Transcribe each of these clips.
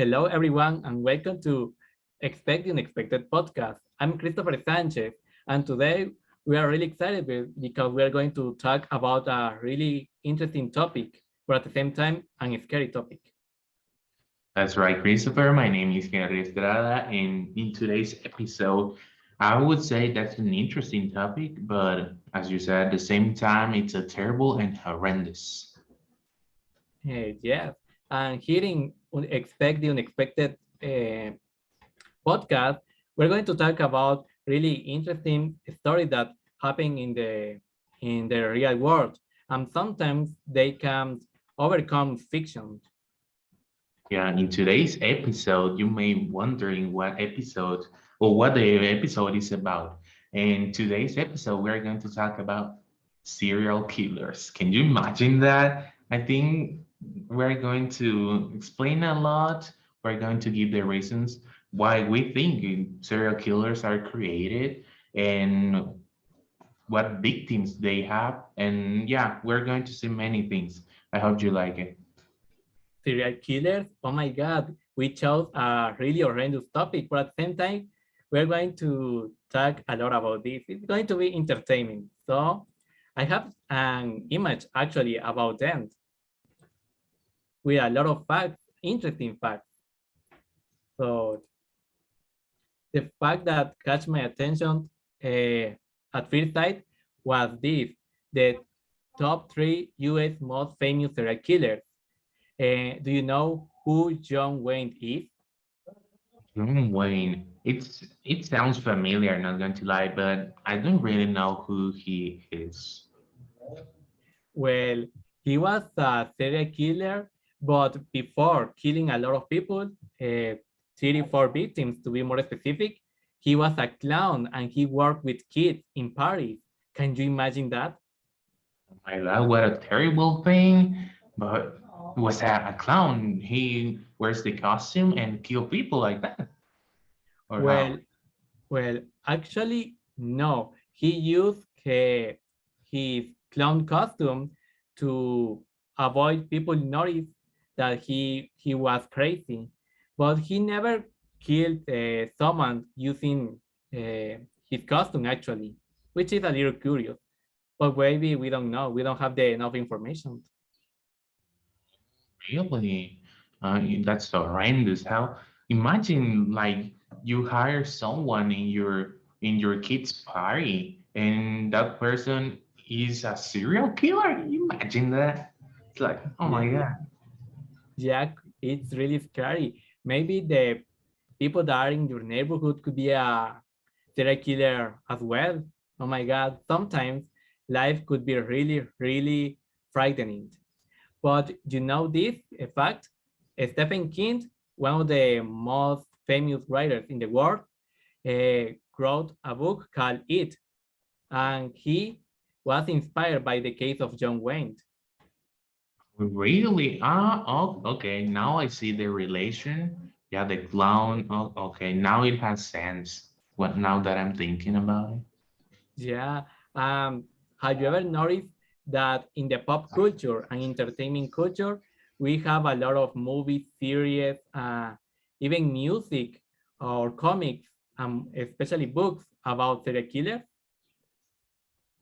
Hello, everyone, and welcome to Expect the Unexpected podcast. I'm Christopher Sanchez, and today we are really excited because we are going to talk about a really interesting topic, but at the same time, a scary topic. That's right, Christopher. My name is Henry Estrada, and in today's episode, I would say that's an interesting topic, but as you said, at the same time, it's a terrible and horrendous. Yes, and here in Expect the Unexpected podcast, we're going to talk about really interesting stories that happen in the real world, and sometimes they can overcome fiction. Yeah, in today's episode, you may be wondering what episode or what the episode is about. And today's episode, we're going to talk about serial killers. Can you imagine that? I think we're going to explain a lot. We're going to give the reasons why we think serial killers are created and what victims they have. And yeah, we're going to see many things. I hope you like it. Serial killers. Oh my God, we chose a really horrendous topic, but at the same time, we're going to talk a lot about this. It's going to be entertaining. So I have an image actually about them with a lot of facts, interesting facts. So the fact that catch my attention at first sight was this: the top three U.S. most famous serial killers. Do you know who John Wayne is? John Wayne. It sounds familiar, not going to lie, but I don't really know who he is. Well, he was a serial killer, but before killing a lot of people, 34 victims to be more specific, he was a clown and he worked with kids in Paris. Can you imagine that? Oh my God, what a terrible thing! But was a clown? He wears the costume and kill people like that, or how? Well, well, actually, no. He used his clown costume to avoid people notice that he was crazy, but he never killed someone using his costume actually, which is a little curious. But maybe we don't know. We don't have the enough information. Really? That's horrendous. How? Imagine like you hire someone in your kid's party, and that person is a serial killer. Can you imagine that? It's like, oh Yeah, my God. yeah, it's really scary. Maybe the people that are in your neighborhood could be a serial killer as well. Oh my God, sometimes life could be really, really frightening. But you know this fact? Stephen King, one of the most famous writers in the world, wrote a book called It, and he was inspired by the case of John Wayne. Really? Oh, okay. Now I see the relation. Yeah, the clown. Oh, okay. Now it has sense. What now that I'm thinking about it? Yeah. Um, have you ever noticed that in the pop culture and entertainment culture, we have a lot of movies, series, even music or comics, especially books about serial killers?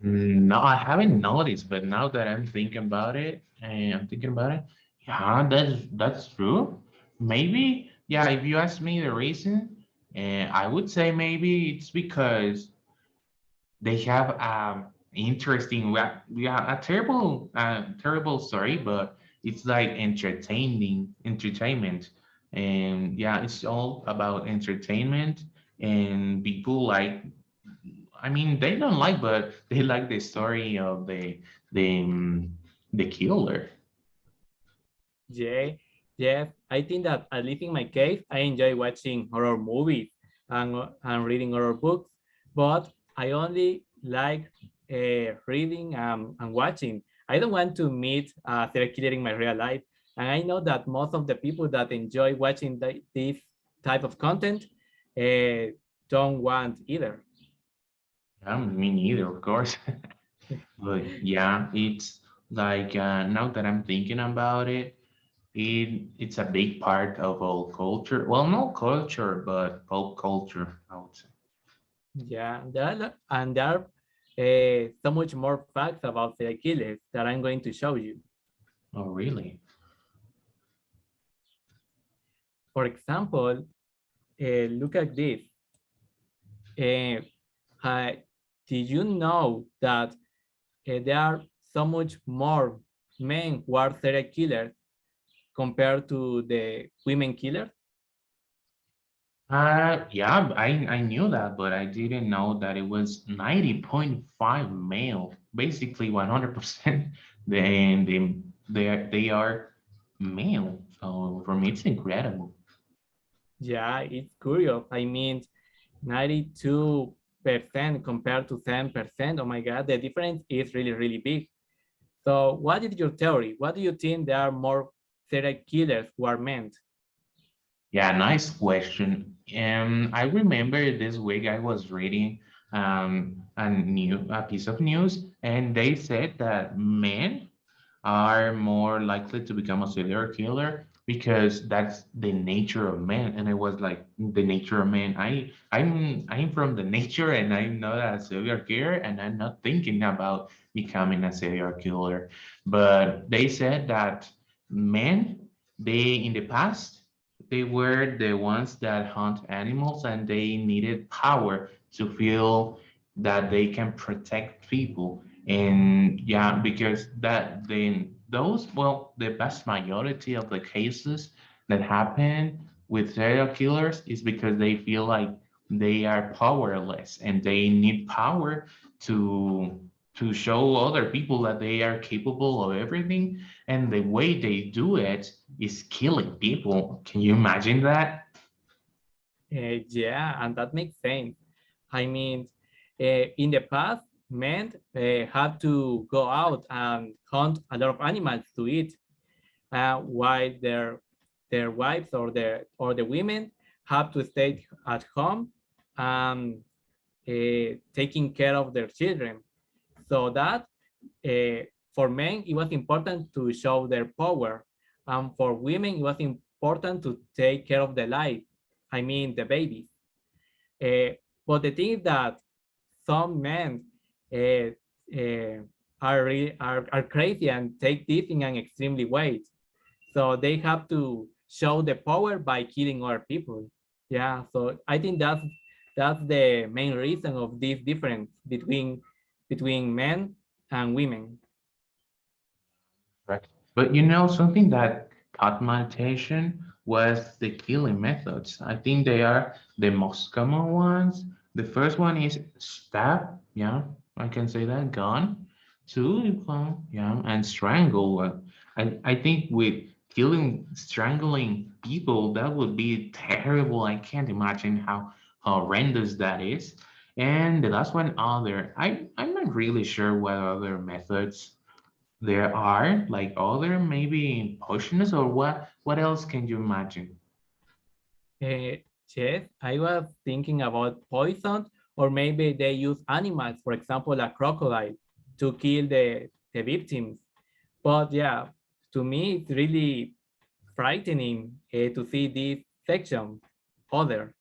No, I haven't noticed, but now that I'm thinking about it, and I'm thinking about it, yeah, that's true. Maybe, yeah, if you ask me the reason, I would say maybe it's because they have interesting, yeah, a terrible story, but it's like entertainment, and yeah, it's all about entertainment, and people like I mean, they don't like, but they like the story of the the killer. Yeah, yeah. I think that at least in my case, I enjoy watching horror movies and reading horror books, but I only like reading and watching. I don't want to meet a serial killer in my real life, and I know that most of the people that enjoy watching this type of content uh, don't want either. Me neither, of course. But yeah, it's like now that I'm thinking about it, It's a big part of all culture. Well, not culture, but pop culture, I would say. Yeah, and there are so much more facts about serial killers that I'm going to show you. Oh, really? For example, look at this. Uh, hi- did you know that there are so much more men who are serial killers compared to the women killers? Yeah, I knew that, but I didn't know that it was 90.5 male, basically 100%. They are male. So for me, it's incredible. Yeah, it's curious. I mean, 92% compared to 10%. Oh my God, the difference is really, really big. So what is your theory? What do you think there are more serial killers who are men? Yeah, nice question. I remember this week I was reading a piece of news, and they said that men are more likely to become a serial killer because that's the nature of man. And I was like, the nature of man. I'm from the nature, and I'm not a serial killer, and I'm not thinking about becoming a serial killer. But they said that men, they in the past, they were the ones that hunt animals, and they needed power to feel that they can protect people. And yeah, because that then those, well, the vast majority of the cases that happen with serial killers is because they feel like they are powerless and they need power to to show other people that they are capable of everything. And the way they do it is killing people. Can you imagine that? Yeah, and that makes sense. I mean, in the past, men had to go out and hunt a lot of animals to eat, while their wives or the women have to stay at home and taking care of their children. So that for men it was important to show their power, and for women it was important to take care of the life. I mean the babies. Uh, but the thing is that some men uh, uh, are crazy and take this in an extremely way. So they have to show the power by killing other people. Yeah, so I think that's the main reason of this difference between men and women. Right. But you know, something that caught my attention was the killing methods. I think they are the most common ones. The first one is stab, yeah, I can say that, gun. Two, yeah, and strangle. I think with killing, strangling people, that would be terrible. I can't imagine how horrendous that is. And the last one, other. I'm not really sure what other methods there are, like other maybe potions, or what else can you imagine? Uh, yes, I was thinking about poison, or maybe they use animals, for example, a crocodile, to kill the victims. But yeah, to me, it's really frightening to see this section other,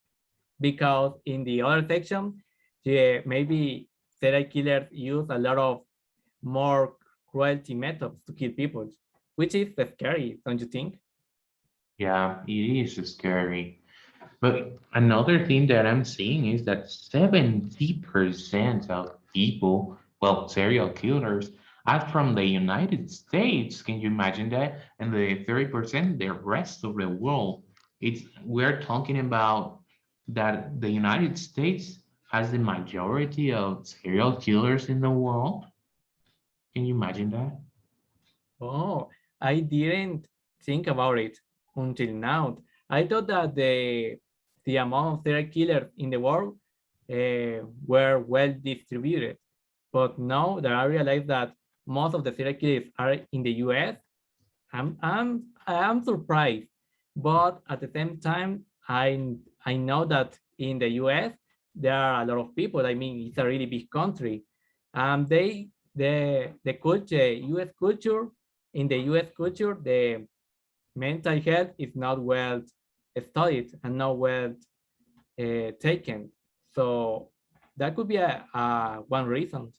because in the other section, yeah, maybe serial killers use a lot of more cruelty methods to kill people, which is scary, don't you think? Yeah, it is scary. But another thing that I'm seeing is that 70% of people, well, serial killers, are from the United States. Can you imagine that? And the 30%, the rest of the world. We're talking about that the United States has the majority of serial killers in the world. Can you imagine that? Oh, I didn't think about it until now. I thought that the amount of serial killers in the world were well distributed, but now that I realize that most of the serial killers are in the U.S., I'm surprised. But at the same time, I know that in the U.S. there are a lot of people. I mean, it's a really big country. The culture, U.S. culture, in the U.S. culture, mental health is not well studied and not well taken. So that could be a one reason.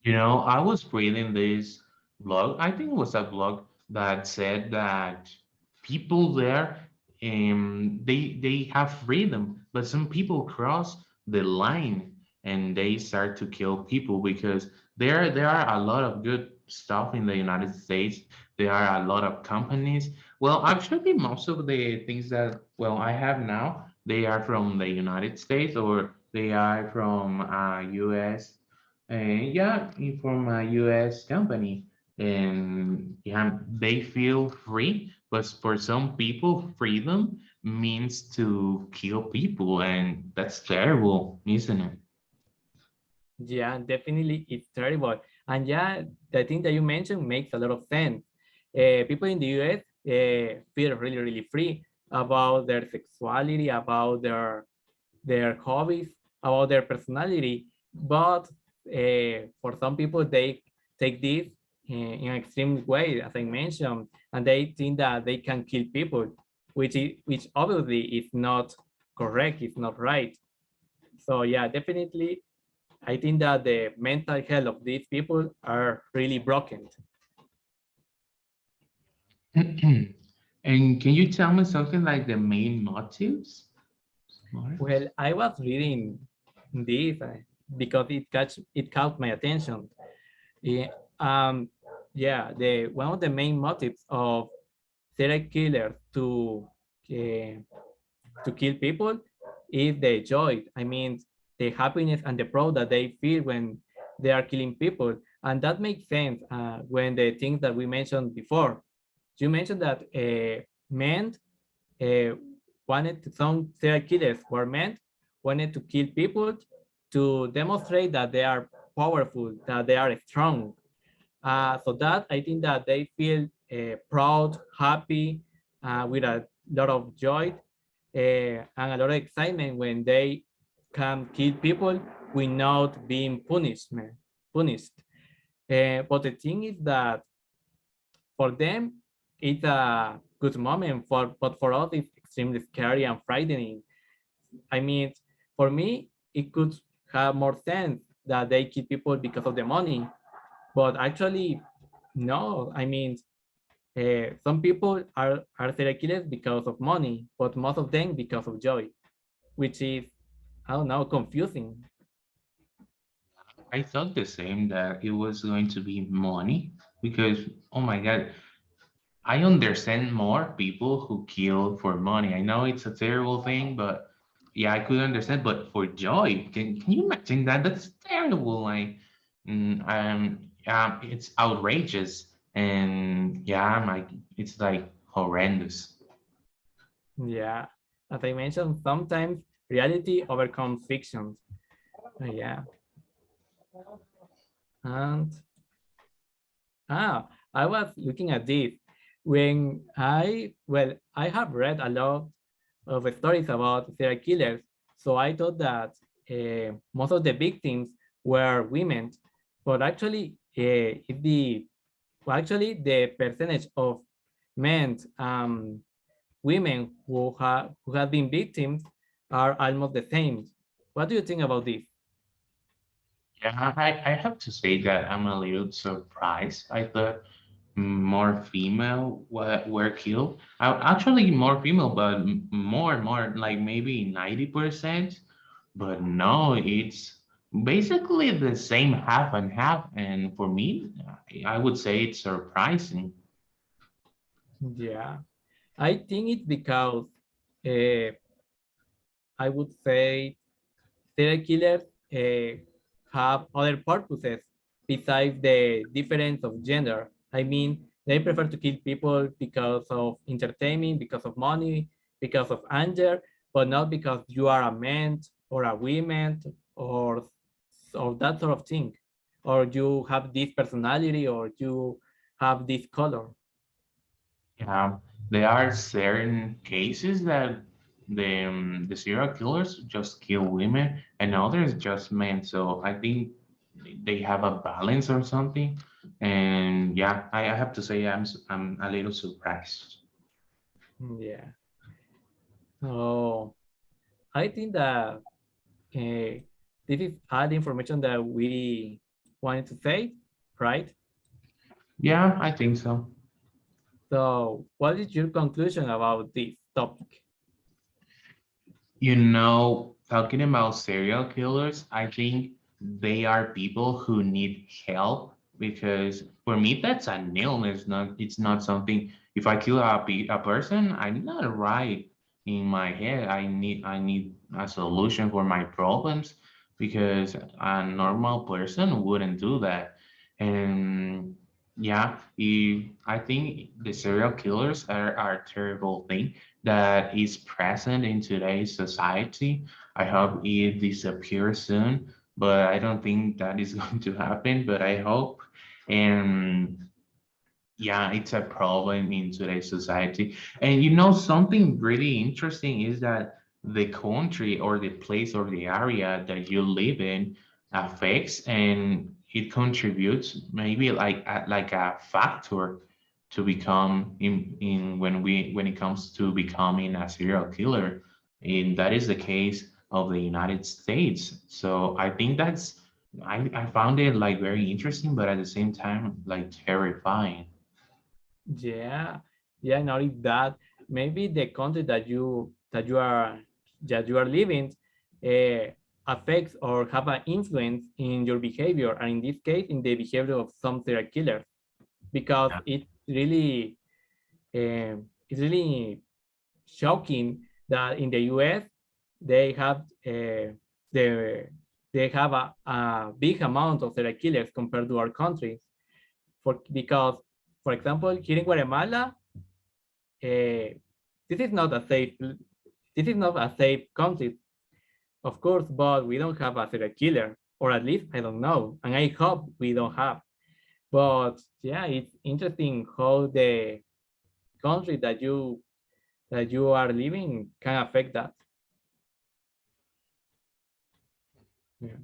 I was reading this blog. I think it was a blog that said that people there, they have freedom, but some people cross the line and they start to kill people because there are a lot of good stuff in the United States. There are a lot of companies. Well, actually, most of the things that I have now, they are from the United States or they are from US, yeah, from a US company. And yeah, they feel free, but for some people, freedom means to kill people, and that's terrible, isn't it? Yeah, definitely it's terrible. And yeah, the thing that you mentioned makes a lot of sense. People in the US feel really, really free about their sexuality, about their hobbies, about their personality. But for some people, they take this in an extreme way, as I mentioned, and they think that they can kill people, which obviously is not correct, it's not right. So yeah, definitely, I think that the mental health of these people are really broken. And can you tell me something like the main motives? Smart. Well, I was reading this because it caught my attention. Yeah, um, yeah, the one of the main motives of serial killers to kill people is the joy. I mean, the happiness and the pride that they feel when they are killing people, and that makes sense when the things that we mentioned before. You mentioned that men uh, some serial killers were men wanted to kill people to demonstrate that they are powerful, that they are strong. So that I think that they feel proud, happy, with a lot of joy and a lot of excitement when they can kill people without being punished. But the thing is that for them, it's a good moment. But for us, it's extremely scary and frightening. I mean, for me, it could have more sense that they kill people because of the money, but actually, no. I mean, some people are serial killers because of money, but most of them because of joy, which is, I don't know, confusing. I thought the same that it was going to be money because, oh my God, I understand more people who kill for money. I know it's a terrible thing, but yeah, I could understand. But for joy, can you imagine that? That's terrible. Like, it's outrageous, and yeah, it's like horrendous. Yeah, as I mentioned, sometimes reality overcomes fiction. Yeah, and I was looking at this when I have read a lot of stories about serial killers, so I thought that most of the victims were women, but actually, actually the percentage of men, women who have been victims are almost the same. What do you think about this? Yeah, I have to say that I'm a little surprised. I thought more female were killed. Actually, more female, but more like maybe 90%. But no, it's basically the same half and half. And for me, I would say it's surprising. Yeah, I think it's because uh, I would say serial killers have other purposes besides the difference of gender. I mean, they prefer to kill people because of entertainment, because of money, because of anger, but not because you are a man or a woman or or that sort of thing, or you have this personality or you have this color. Yeah, there are certain cases that the serial killers just kill women and others just men. So I think they have a balance or something. And yeah, I have to say I'm a little surprised. Yeah. So I think that this is all the information that we wanted to say, right? Yeah, I think so. So what is your conclusion about this topic? You know, talking about serial killers, I think they are people who need help because for me that's an illness. Not it's not something. If I kill a person, I'm not right in my head. I need a solution for my problems because a normal person wouldn't do that. And yeah, I think the serial killers are a terrible thing that is present in today's society. I hope it disappears soon, but I don't think that is going to happen, but I hope. And yeah, it's a problem in today's society. And you know, something really interesting is that the country or the place or the area that you live in affects and it contributes maybe like a factor to become in when it comes to becoming a serial killer. And that is the case of the United States. So I think I found it like very interesting, but at the same time like terrifying. Yeah, yeah, I noticed that maybe the country that you are living uh, affects or have an influence in your behavior, and in this case, in the behavior of some serial killers, because it's really shocking that in the U.S. they have the they have a big amount of serial killers compared to our country. Because, for example, here in Guatemala, uh, this is not a safe this is not a safe country, of course, but we don't have a serial killer, or at least I don't know, and I hope we don't have. But yeah, it's interesting how the country that you are living can affect that. Yeah.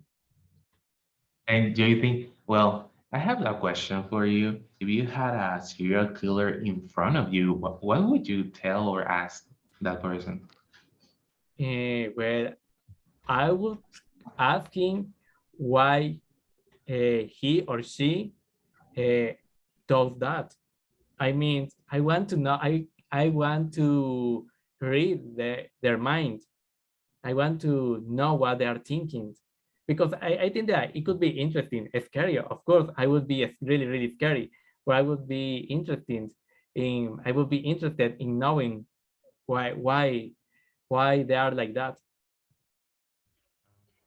And do you think, well, I have a question for you. If you had a serial killer in front of you, what would you tell or ask that person? Well, I would ask him why he or she uh, does that. I mean, I want to know. I want to read their mind. I want to know what they are thinking, because I think that it could be interesting, scary. Of course, I would be really really scary, but I would be interested in knowing why they are like that.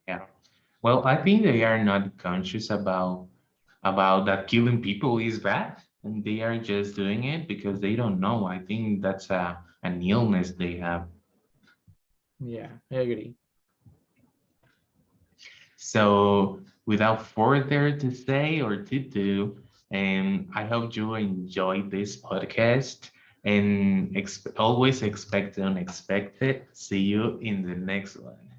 Yeah. Well, I think they are not conscious about that killing people is bad, and they are just doing it because they don't know. I think that's an illness they have. Yeah, I agree. So, without further to say or to do, and I hope you enjoyed this podcast and always expect the unexpected. See you in the next one.